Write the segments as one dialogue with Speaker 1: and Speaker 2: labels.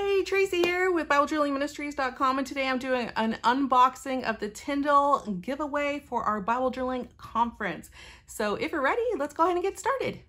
Speaker 1: Hey, Tracy here with BibleJournalingMinistries.com, and today I'm doing an unboxing of the Tyndall giveaway for our Bible Journaling Conference. So if you're ready, let's go ahead and get started.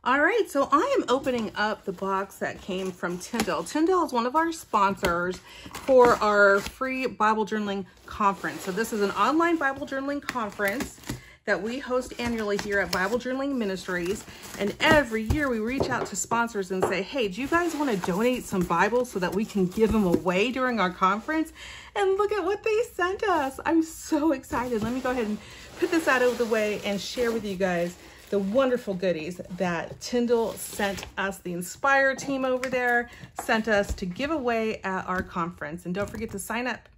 Speaker 1: All right, so I am opening up the box that came from Tyndall. Tyndall is one of our sponsors for our free Bible Journaling Conference. So this is an online Bible Journaling Conference that we host annually here at Bible Journaling Ministries. And every year we reach out to sponsors and say, hey, do you guys want to donate some Bibles so that we can give them away during our conference? And look at what they sent us. I'm so excited. Let me go ahead and put this out of the way and share with you guys the wonderful goodies that Tyndall sent us. The Inspire team over there sent us to give away at our conference. And don't forget to sign up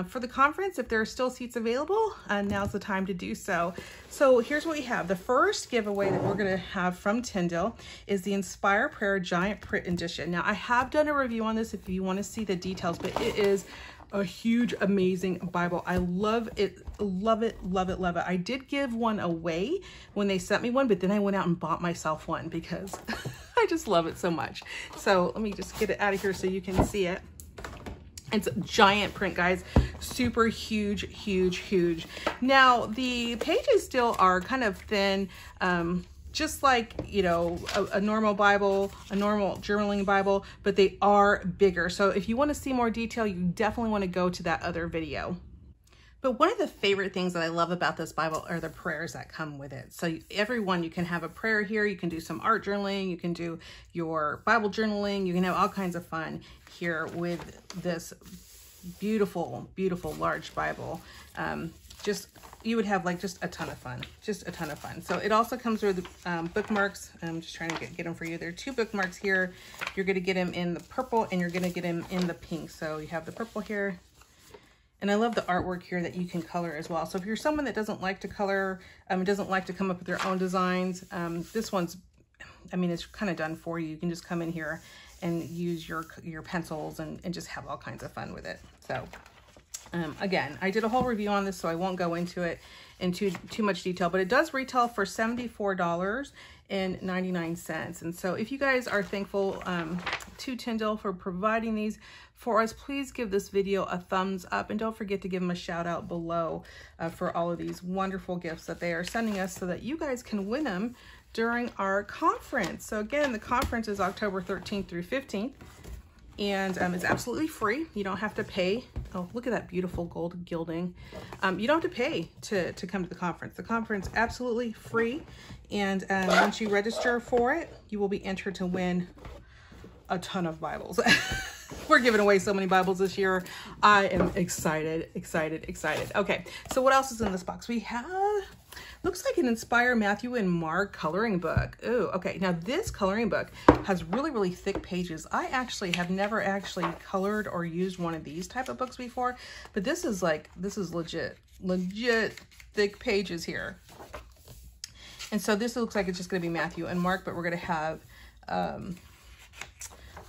Speaker 1: for the conference if there are still seats available. Now's the time to do so. So here's what we have. The first giveaway that we're going to have from Tyndall is the Inspire Prayer Giant Print Edition. Now, I have done a review on this if you want to see the details, but it is a huge, amazing Bible. I love it, love it, love it, love it. I did give one away when they sent me one, but then I went out and bought myself one because I just love it so much. So let me just get it out of here so you can see it. It's giant print, guys. Super huge, huge, huge. Now, the pages still are kind of thin, just like, you know, a normal Bible, a normal journaling Bible, but they are bigger. So if you want to see more detail, you definitely want to go to that other video. But one of the favorite things that I love about this Bible are the prayers that come with it. So everyone, you can have a prayer here. You can do some art journaling. You can do your Bible journaling. You can have all kinds of fun here with this beautiful, beautiful large Bible. You would have like just a ton of fun, just a ton of fun. So it also comes with bookmarks. I'm just trying to get them for you. There are 2 bookmarks here. You're going to get them in the purple and you're going to get them in the pink. So you have the purple here. And I love the artwork here that you can color as well. So if you're someone that doesn't like to color, doesn't like to come up with their own designs, this one's, I mean, it's kind of done for you. You can just come in here and use your pencils and just have all kinds of fun with it. So again, I did a whole review on this, so I won't go into it in too much detail, but it does retail for $74.99. And so if you guys are thankful to Tyndall for providing these for us, please give this video a thumbs up and don't forget to give them a shout out below for all of these wonderful gifts that they are sending us so that you guys can win them during our conference. So again, the conference is October 13th through 15th. And it's absolutely free. You don't have to pay. Oh, look at that beautiful gold gilding. You don't have to pay to come to the conference. The conference absolutely free. And once you register for it, you will be entered to win a ton of Bibles. We're giving away so many Bibles this year. I am excited, excited, excited. Okay, so what else is in this box? We have, looks like an Inspire Matthew and Mark coloring book. Oh, okay. Now this coloring book has really, really thick pages. I actually have never actually colored or used one of these type of books before, but this is legit thick pages here. And so this looks like it's just going to be Matthew and Mark, but we're going to have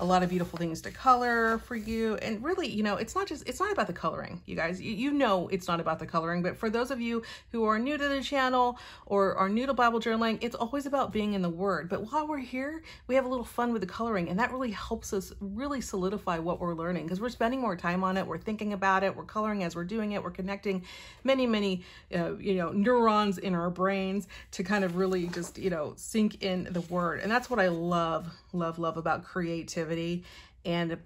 Speaker 1: a lot of beautiful things to color for you. And really, you know, it's not about the coloring, you guys. You know it's not about the coloring, but for those of you who are new to the channel or are new to Bible journaling, it's always about being in the Word. But while we're here, we have a little fun with the coloring, and that really helps us really solidify what we're learning because we're spending more time on it, we're thinking about it, we're coloring as we're doing it, we're connecting many, neurons in our brains to kind of really just, sink in the Word. And that's what I love about creativity and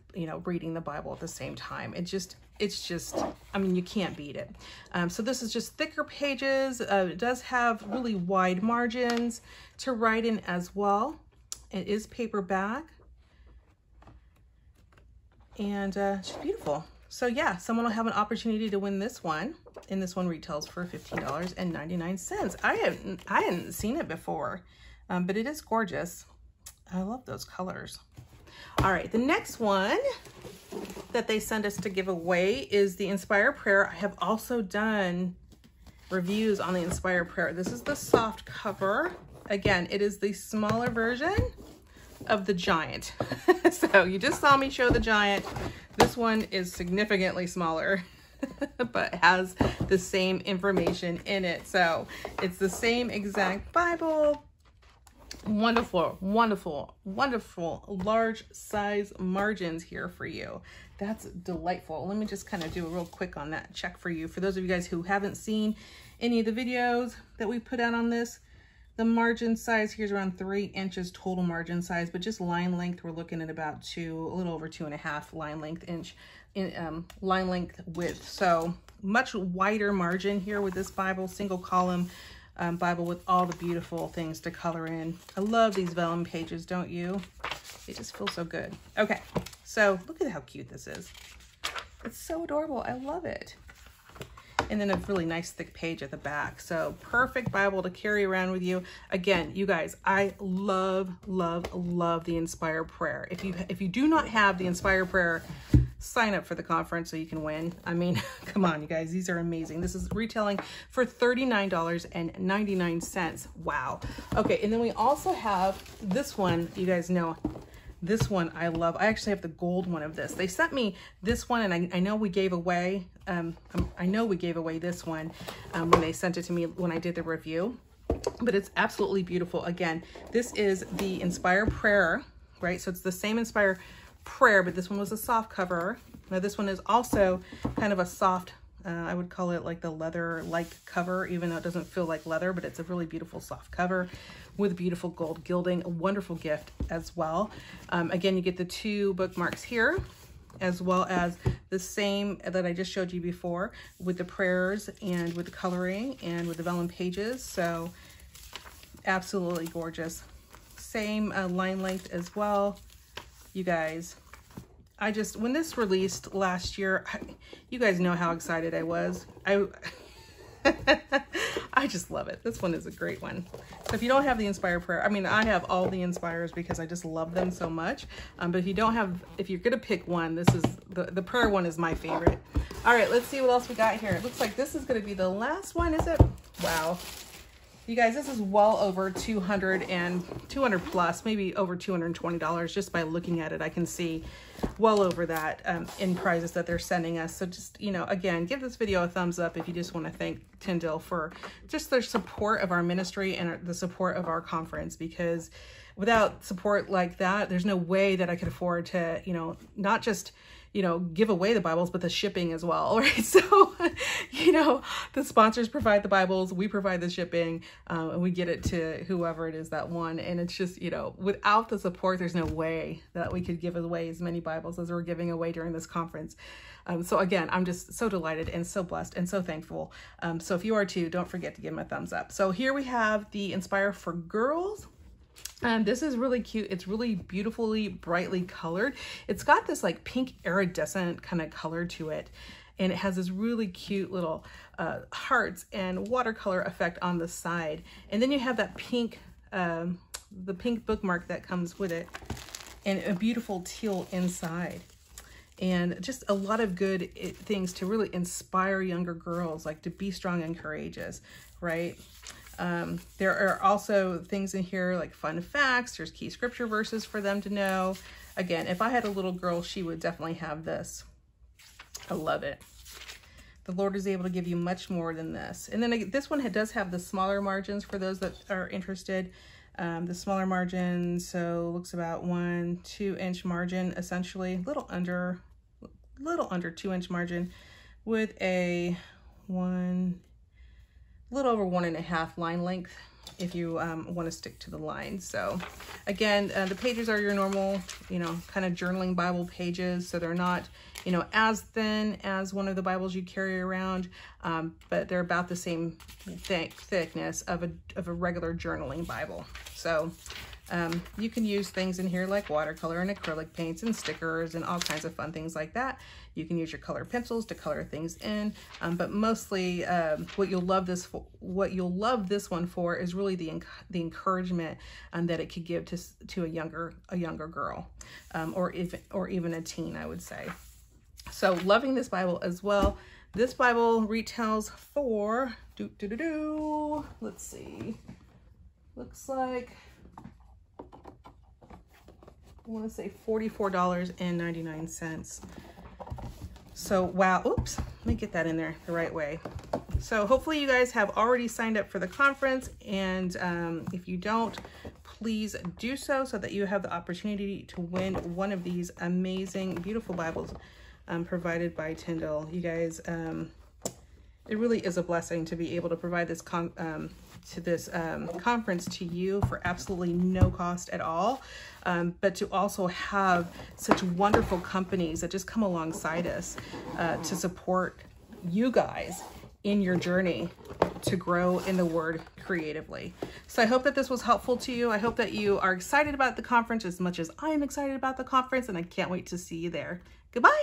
Speaker 1: reading the Bible at the same time. It's just I mean, you can't beat it. So this is just thicker pages. It does have really wide margins to write in as well. It is paperback and it's beautiful. So yeah, someone will have an opportunity to win this one, and this one retails for $15.99. I hadn't seen it before, but it is gorgeous. I love those colors. All right, the next one that they send us to give away is the Inspire Prayer. I have also done reviews on the Inspire Prayer. This is the soft cover. Again, it is the smaller version of the giant. So you just saw me show the giant. This one is significantly smaller, but has the same information in it. So it's the same exact Bible. Wonderful, wonderful, wonderful large size margins here for you. That's delightful. Let me just kind of do a real quick on that check for you. For those of you guys who haven't seen any of the videos that we put out on this, the margin size here is around 3 inches total margin size, but just line length, we're looking at about a little over 2.5 line length width. So much wider margin here with this Bible, single column Bible with all the beautiful things to color in. I love these vellum pages, don't you? They just feel so good. Okay, so look at how cute this is. It's so adorable. I love it. And then a really nice thick page at the back. So perfect Bible to carry around with you. Again, you guys, I love, love, love the Inspire Prayer. If you do not have the Inspire Prayer, sign up for the conference so you can win. I mean, come on, you guys, these are amazing. This is retailing for $39.99. Wow. Okay, and then we also have this one. You guys know this one I love. I actually have the gold one of this. They sent me this one, and I know we gave away, this one when they sent it to me when I did the review, but it's absolutely beautiful. Again, this is the Inspire Prayer, right? So it's the same Inspire Prayer, but this one was a soft cover. Now this one is also kind of a soft, I would call it like the leather-like cover, even though it doesn't feel like leather, but it's a really beautiful soft cover with beautiful gold gilding, a wonderful gift as well. Again, you get the 2 bookmarks here, as well as the same that I just showed you before with the prayers and with the coloring and with the vellum pages. So absolutely gorgeous. Same line length as well. You guys, when this released last year, you guys know how excited I was. I just love it. This one is a great one. So if you don't have the Inspire Prayer, I mean, I have all the Inspires because I just love them so much. But if you're gonna pick one, this is the prayer one is my favorite. All right, let's see what else we got here. It looks like this is gonna be the last one, is it? Wow. You guys, this is well over 200 plus, maybe over $220 just by looking at it. I can see well over that in prizes that they're sending us. So just, again, give this video a thumbs up if you just want to thank Tyndale for just their support of our ministry and the support of our conference, because without support like that, there's no way that I could afford to, not just give away the Bibles, but the shipping as well, right? So, the sponsors provide the Bibles, we provide the shipping, and we get it to whoever it is that won. And it's just, without the support, there's no way that we could give away as many Bibles as we're giving away during this conference. So again, I'm just so delighted and so blessed and so thankful. So if you are too, don't forget to give them a thumbs up. So here we have the Inspire for Girls. This is really cute. It's really beautifully, brightly colored. It's got this like pink iridescent kind of color to it. And it has this really cute little hearts and watercolor effect on the side. And then you have that pink, the pink bookmark that comes with it, and a beautiful teal inside. And just a lot of good things to really inspire younger girls, like to be strong and courageous, right? There are also things in here like fun facts. There's key scripture verses for them to know. Again, if I had a little girl, she would definitely have this. I love it. The Lord is able to give you much more than this. And then this one does have the smaller margins for those that are interested. The smaller margin, so looks about 1-2 inch margin, essentially, a little under 2 inch margin with a little over 1.5 line length if you want to stick to the line. So again, the pages are your normal, kind of journaling Bible pages. So they're not, as thin as one of the Bibles you carry around, but they're about the same thickness of a regular journaling Bible. So you can use things in here like watercolor and acrylic paints and stickers and all kinds of fun things like that. You can use your color pencils to color things in, but mostly what you'll love this one for is really the encouragement that it could give to a younger girl, or even a teen, I would say. So loving this Bible as well. This Bible retails for let's see, looks like, I want to say $44.99. So wow, oops, let me get that in there the right way. So hopefully you guys have already signed up for the conference, and if you don't, please do so that you have the opportunity to win one of these amazing, beautiful Bibles provided by Tyndale. You guys, it really is a blessing to be able to provide this conference to you for absolutely no cost at all, but to also have such wonderful companies that just come alongside us to support you guys in your journey to grow in the Word creatively. So I hope that this was helpful to you. I hope that you are excited about the conference as much as I am excited about the conference, and I can't wait to see you there. Goodbye.